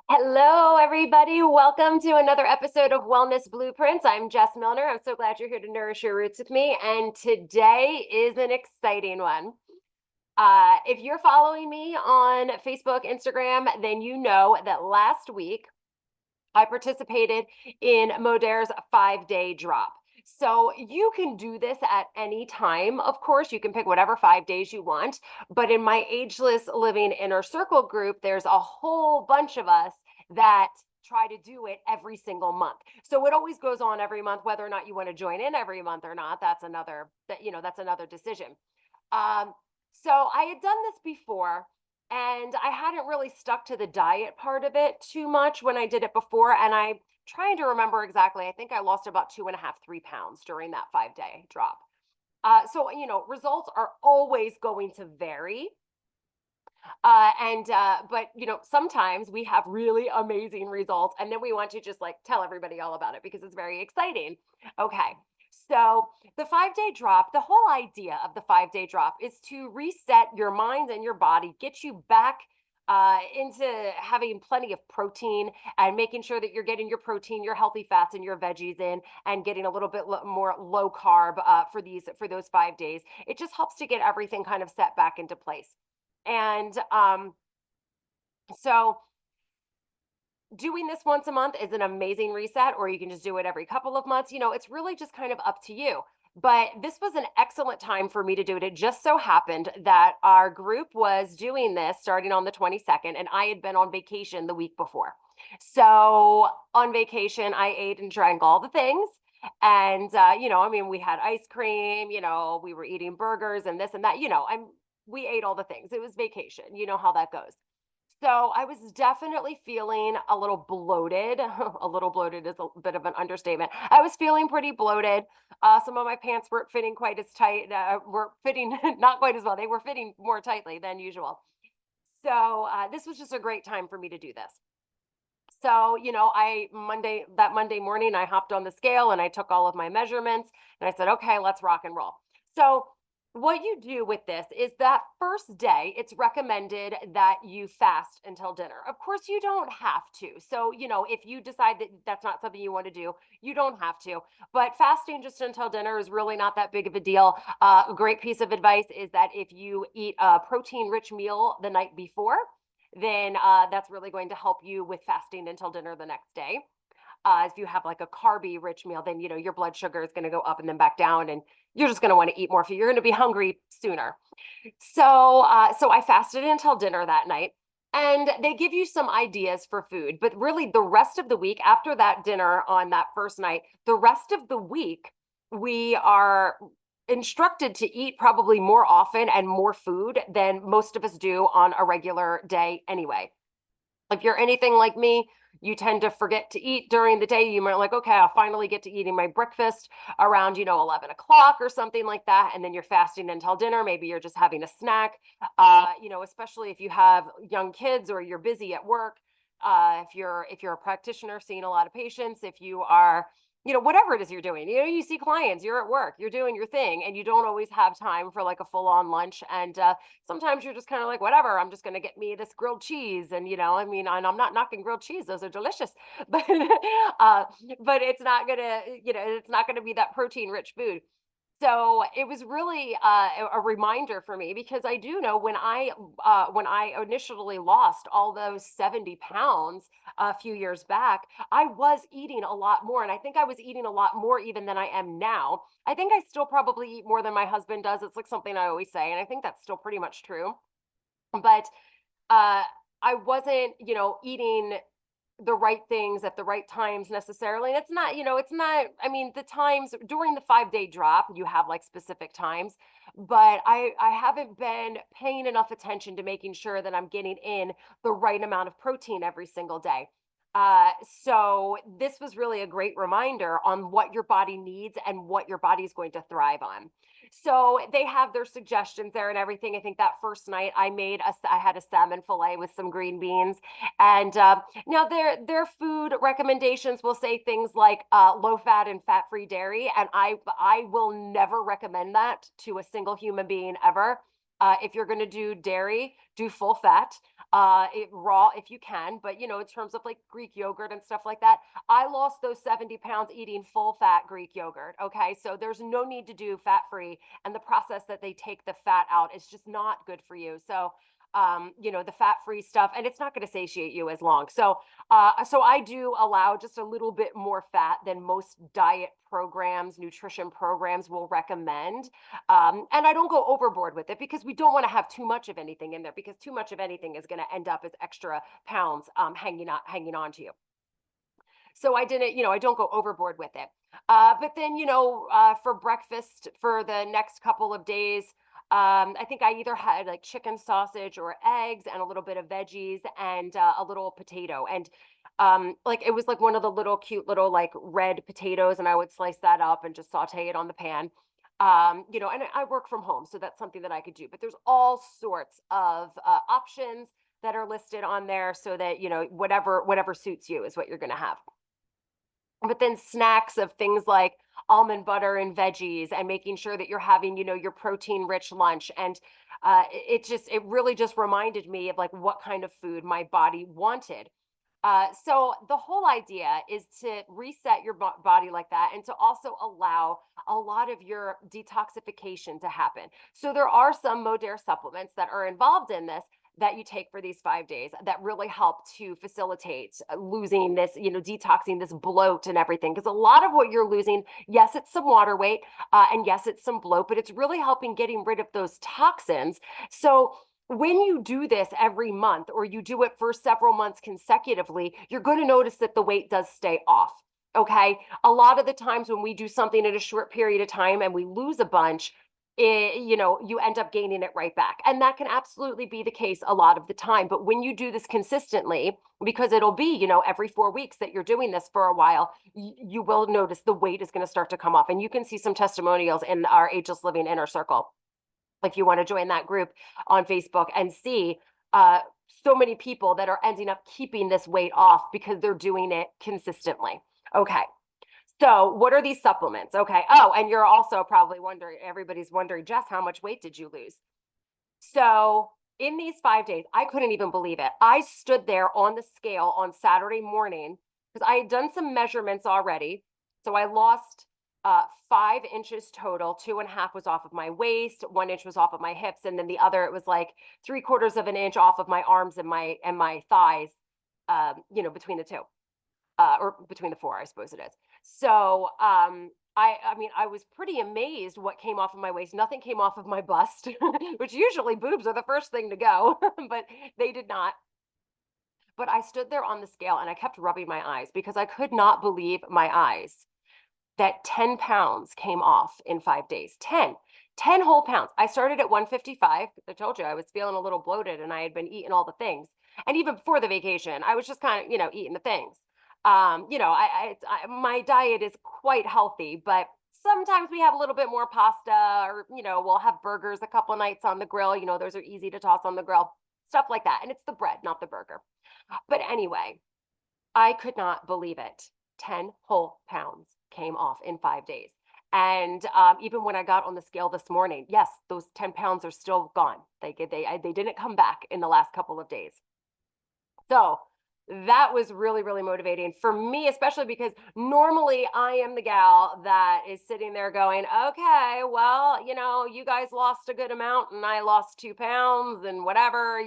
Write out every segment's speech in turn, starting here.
Hello, everybody. Welcome to another episode of Wellness Blueprints. I'm Jess Milner. I'm so glad you're here to nourish your roots with me. And today is an exciting one. If you're following me on Facebook, Instagram, then you know that last week I participated in Modere's 5-day drop. So you can do this at any time. Of course, you can pick whatever 5 days you want. But in my Ageless Living Inner Circle group, there's a whole bunch of us that try to do it every single month. So it always goes on every month, whether or not you want to join in every month or not. That's another decision. Um, so I had done this before, and I hadn't really stuck to the diet part of it too much when I did it before. And I'm trying to remember exactly. I think I lost about 2.5, 3 pounds during that 5-day drop. Results are always going to vary. But sometimes we have really amazing results, and then we want to just like tell everybody all about it because it's very exciting. Okay. So the 5-day drop, the whole idea of the 5-day drop is to reset your mind and your body, get you back into having plenty of protein and making sure that you're getting your protein, your healthy fats, and your veggies in, and getting a little bit more low carb for those 5 days. It just helps to get everything kind of set back into place. And so doing this once a month is an amazing reset, or you can just do it every couple of months. It's really just kind of up to you. But this was an excellent time for me to do it. It just so happened that our group was doing this starting on the 22nd, and I had been on vacation the week before. So on vacation, I ate and drank all the things. And, we had ice cream, we were eating burgers and this and that, we ate all the things. It was vacation. You know how that goes. So I was definitely feeling a little bloated. A little bloated is a bit of an understatement. I was feeling pretty bloated. Some of my pants weren't fitting quite as tight, were fitting not quite as well. They were fitting more tightly than usual. So this was just a great time for me to do this. So, that Monday morning, I hopped on the scale and I took all of my measurements and I said, okay, let's rock and roll. So, what you do with this is that first day, it's recommended that you fast until dinner. Of course, you don't have to. So, if you decide that that's not something you want to do, you don't have to. But fasting just until dinner is really not that big of a deal. A great piece of advice is that if you eat a protein rich meal the night before, then that's really going to help you with fasting until dinner the next day. If you have like a carby rich meal, then your blood sugar is going to go up and then back down, and you're just going to want to eat more food. You're going to be hungry sooner. So I fasted until dinner that night, and they give you some ideas for food. But really, the rest of the week after that dinner on that first night, the rest of the week we are instructed to eat probably more often and more food than most of us do on a regular day anyway. If you're anything like me, you tend to forget to eat during the day. You might like, okay, I'll finally get to eating my breakfast around, 11 o'clock or something like that. And then you're fasting until dinner. Maybe you're just having a snack, especially if you have young kids or you're busy at work. If you're a practitioner seeing a lot of patients, if you are whatever it is you're doing, you see clients, you're at work, you're doing your thing, and you don't always have time for like a full on lunch. And sometimes you're just kind of like, whatever, I'm just going to get me this grilled cheese. And, and I'm not knocking grilled cheese. Those are delicious, but, but it's not going to be that protein rich food. So it was really a reminder for me, because I do know when I initially lost all those 70 pounds a few years back, I was eating a lot more, and I think I was eating a lot more even than I am now. I think I still probably eat more than my husband does. It's like something I always say, and I think that's still pretty much true. But I wasn't, eating the right things at the right times necessarily. And I mean, the times during the 5-day drop, you have like specific times, but I haven't been paying enough attention to making sure that I'm getting in the right amount of protein every single day. So this was really a great reminder on what your body needs and what your body is going to thrive on. So they have their suggestions there and everything. I think that first night I had a salmon fillet with some green beans, and now their food recommendations will say things like low fat and fat free dairy, and I will never recommend that to a single human being ever. If you're going to do dairy, do full fat, raw if you can. But, in terms of like Greek yogurt and stuff like that, I lost those 70 pounds eating full fat Greek yogurt. Okay. So there's no need to do fat free. And the process that they take the fat out is just not good for you. So, the fat free stuff, and it's not going to satiate you as long. So I do allow just a little bit more fat than most diet programs, nutrition programs will recommend. And I don't go overboard with it because we don't want to have too much of anything in there, because too much of anything is going to end up as extra pounds hanging on to you. So I didn't, I don't go overboard with it. But then, for breakfast for the next couple of days, I think I either had like chicken sausage or eggs and a little bit of veggies and a little potato. And like it was like one of the little cute little like red potatoes, and I would slice that up and just saute it on the pan. And I work from home, so that's something that I could do. But there's all sorts of options that are listed on there, so that whatever suits you is what you're going to have. But then snacks of things like almond butter and veggies, and making sure that you're having, your protein rich lunch. And it really just reminded me of like what kind of food my body wanted. So the whole idea is to reset your body like that, and to also allow a lot of your detoxification to happen. So there are some Modere supplements that are involved in this that you take for these 5 days that really help to facilitate losing this, detoxing this bloat and everything. Because a lot of what you're losing, yes, it's some water weight, and yes, it's some bloat, but it's really helping getting rid of those toxins. So when you do this every month, or you do it for several months consecutively, you're going to notice that the weight does stay off. Okay. A lot of the times when we do something in a short period of time and we lose a bunch, you end up gaining it right back. And that can absolutely be the case a lot of the time. But when you do this consistently, because it'll be, every 4 weeks that you're doing this for a while, you will notice the weight is going to start to come off. And you can see some testimonials in our Ageless Living Inner Circle, if you want to join that group on Facebook, and see so many people that are ending up keeping this weight off because they're doing it consistently. Okay. So what are these supplements? Okay. Oh, and you're also probably wondering, everybody's wondering, Jess, how much weight did you lose? So in these 5 days, I couldn't even believe it. I stood there on the scale on Saturday morning because I had done some measurements already. So I lost 5 inches total. 2.5 was off of my waist, 1 inch was off of my hips, and then the other, it was like 3/4 of an inch off of my arms and my thighs, between the two, or between the four, I suppose it is. So I mean, I was pretty amazed what came off of my waist. Nothing came off of my bust, which usually boobs are the first thing to go, but they did not. But I stood there on the scale and I kept rubbing my eyes because I could not believe my eyes that 10 pounds came off in 5 days. 10 whole pounds. I started at 155. I told you I was feeling a little bloated and I had been eating all the things. And even before the vacation, I was just kind of, eating the things. My diet is quite healthy, but sometimes we have a little bit more pasta, or, we'll have burgers a couple nights on the grill. Those are easy to toss on the grill, stuff like that. And it's the bread, not the burger. But anyway, I could not believe it. 10 whole pounds came off in 5 days. And even when I got on the scale this morning, yes, those 10 pounds are still gone. They didn't come back in the last couple of days. So that was really, really motivating for me, especially because normally I am the gal that is sitting there going, okay, well, you guys lost a good amount and I lost 2 pounds and whatever,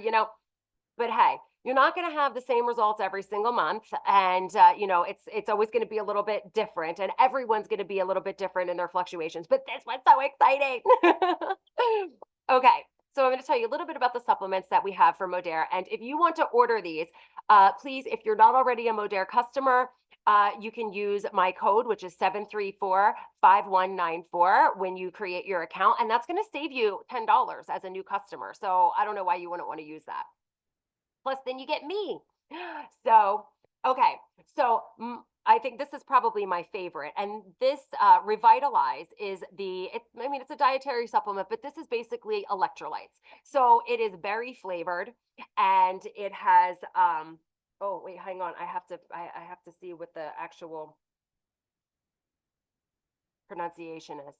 but hey, you're not going to have the same results every single month. And, it's always going to be a little bit different, and everyone's going to be a little bit different in their fluctuations, but this one's so exciting. Okay. So I'm going to tell you a little bit about the supplements that we have for Modere. And if you want to order these, please, if you're not already a Modere customer, you can use my code, which is 734-5194 when you create your account. And that's going to save you $10 as a new customer. So I don't know why you wouldn't want to use that. Plus, then you get me. So, okay. So I think this is probably my favorite. And this Revitalize is it's a dietary supplement, but this is basically electrolytes. So it is berry flavored, and it has, oh, wait, hang on. I have to see what the actual pronunciation is.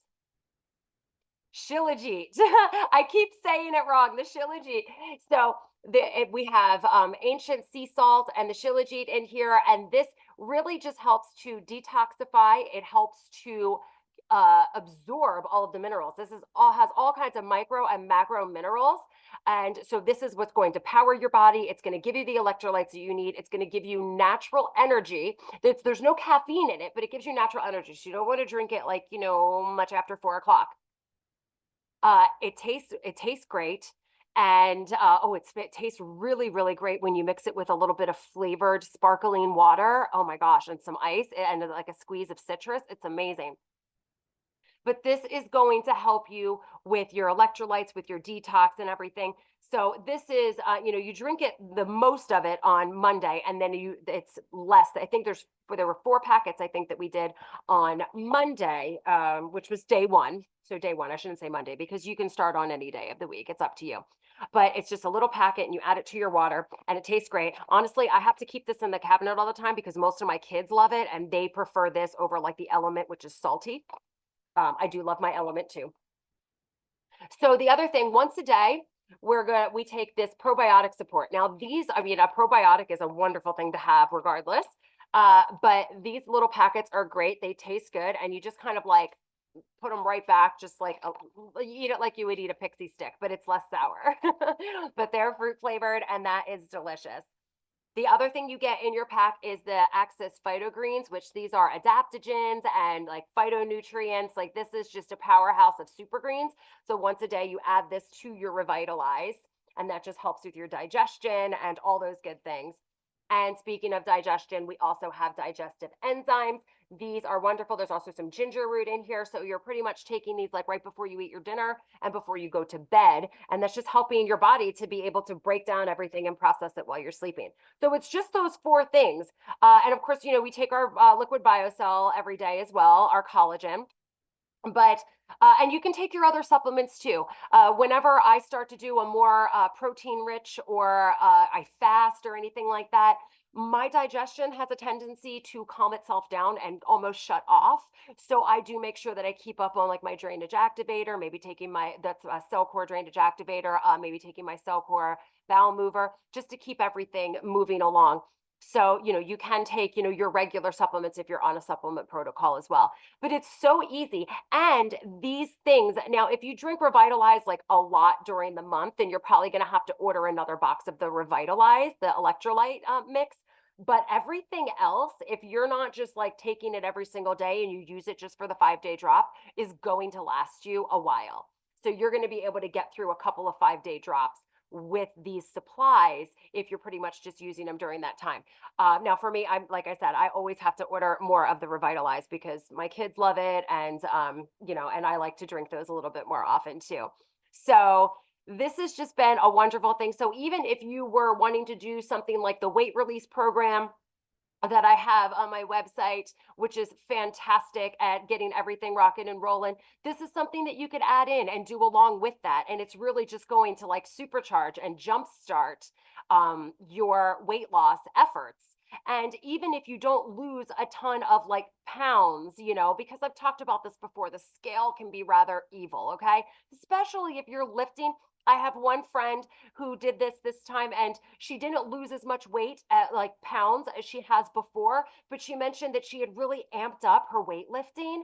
Shilajit. I keep saying it wrong. The Shilajit. So we have ancient sea salt and the Shilajit in here, and this really just helps to detoxify. It helps to absorb all of the minerals. This is all has all kinds of micro and macro minerals, and so this is what's going to power your body. It's going to give you the electrolytes that you need. It's going to give you natural energy. There's no caffeine in it, but it gives you natural energy. So you don't want to drink it like much after 4 o'clock. It tastes great. And it tastes really, really great when you mix it with a little bit of flavored sparkling water. Oh my gosh, and some ice and like a squeeze of citrus. It's amazing. But this is going to help you with your electrolytes, with your detox and everything. So this is, you drink it, the most of it on Monday, and then it's less. I think there were 4 packets, I think, that we did on Monday, which was day one. So day one, I shouldn't say Monday, because you can start on any day of the week. It's up to you. But it's just a little packet and you add it to your water and it tastes great. Honestly, I have to keep this in the cabinet all the time because most of my kids love it and they prefer this over like the Element, which is salty. I do love my Element too. So the other thing, once a day, we take this probiotic support. Now a probiotic is a wonderful thing to have regardless. But these little packets are great. They taste good, and you just kind of like put them right back, just like you eat it like you would eat a pixie stick, but it's less sour. But they're fruit flavored, and that is delicious. The other thing you get in your pack is the Access Phyto Greens, which these are adaptogens and like phytonutrients. Like this is just a powerhouse of super greens. So once a day you add this to your Revitalize, and that just helps with your digestion and all those good things. And speaking of digestion, we also have digestive enzymes. These are wonderful. There's also some ginger root in here. So you're pretty much taking these like right before you eat your dinner and before you go to bed. And that's just helping your body to be able to break down everything and process it while you're sleeping. So it's just those 4 things. And of course, we take our liquid biocell every day as well, our collagen. But and you can take your other supplements too. Whenever I start to do a more protein rich or I fast or anything like that, my digestion has a tendency to calm itself down and almost shut off. So I do make sure that I keep up on like my drainage activator, maybe taking that's a cell core drainage activator, maybe taking my cell core bowel mover, just to keep everything moving along. So, you can take, your regular supplements if you're on a supplement protocol as well. But it's so easy. And these things, now, if you drink Revitalize like a lot during the month, then you're probably going to have to order another box of the Revitalize, the electrolyte mix. But everything else, if you're not just like taking it every single day and you use it just for the 5-day drop, is going to last you a while. So you're going to be able to get through a couple of 5-day drops with these supplies if you're pretty much just using them during that time. Now for me, like I said, I always have to order more of the Revitalize because my kids love it, and and I like to drink those a little bit more often too. So this has just been a wonderful thing. So even if you were wanting to do something like the weight release program that I have on my website, which is fantastic at getting everything rocking and rolling. This is something that you could add in and do along with that. And it's really just going to like supercharge and jumpstart your weight loss efforts. And even if you don't lose a ton of like pounds, because I've talked about this before, the scale can be rather evil, okay? Especially if you're lifting. I have one friend who did this time, and she didn't lose as much weight at like pounds as she has before, but she mentioned that she had really amped up her weightlifting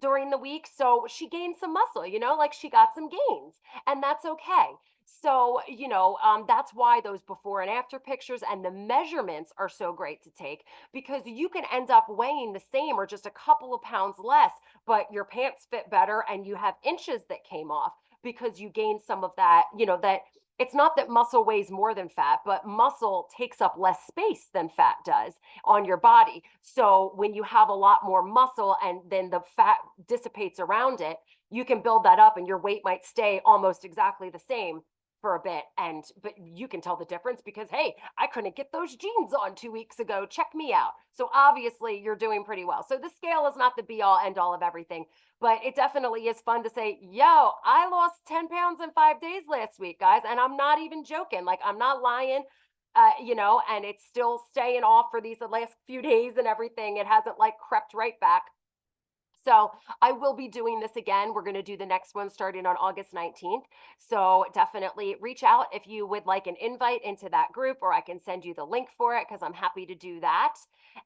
during the week, so she gained some muscle, like she got some gains, and that's okay. So that's why those before and after pictures and the measurements are so great to take, because you can end up weighing the same or just a couple of pounds less, but your pants fit better and you have inches that came off because you gain some of that, that it's not that muscle weighs more than fat, but muscle takes up less space than fat does on your body. So when you have a lot more muscle and then the fat dissipates around it, you can build that up and your weight might stay almost exactly the same for a bit. But you can tell the difference because, hey, I couldn't get those jeans on 2 weeks ago. Check me out. So obviously you're doing pretty well. So the scale is not the be all end all of everything, but it definitely is fun to say, yo, I lost 10 pounds in 5 days last week, guys. And I'm not even joking. Like, I'm not lying. And it's still staying off for these last few days and everything. It hasn't like crept right back. So I will be doing this again. We're going to do the next one starting on August 19th. So definitely reach out if you would like an invite into that group, or I can send you the link for it because I'm happy to do that.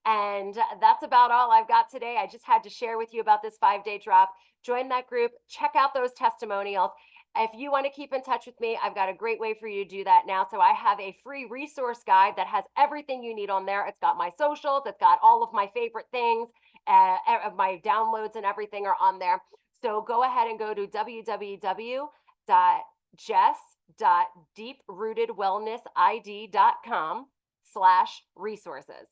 And that's about all I've got today. I just had to share with you about this 5-day drop. Join that group, check out those testimonials. If you want to keep in touch with me, I've got a great way for you to do that now. So I have a free resource guide that has everything you need on there. It's got my socials, it's got all of my favorite things, my downloads and everything are on there. So go ahead and go to www.jess.deeprootedwellnessid.com/resources.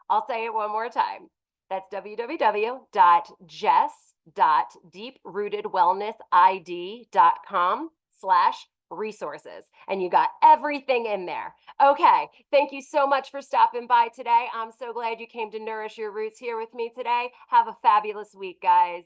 I'll say it one more time. That's www.jess.deeprootedwellnessid.com/resources. And you got everything in there. Okay. Thank you so much for stopping by today. I'm so glad you came to Nourish Your Roots here with me today. Have a fabulous week, guys.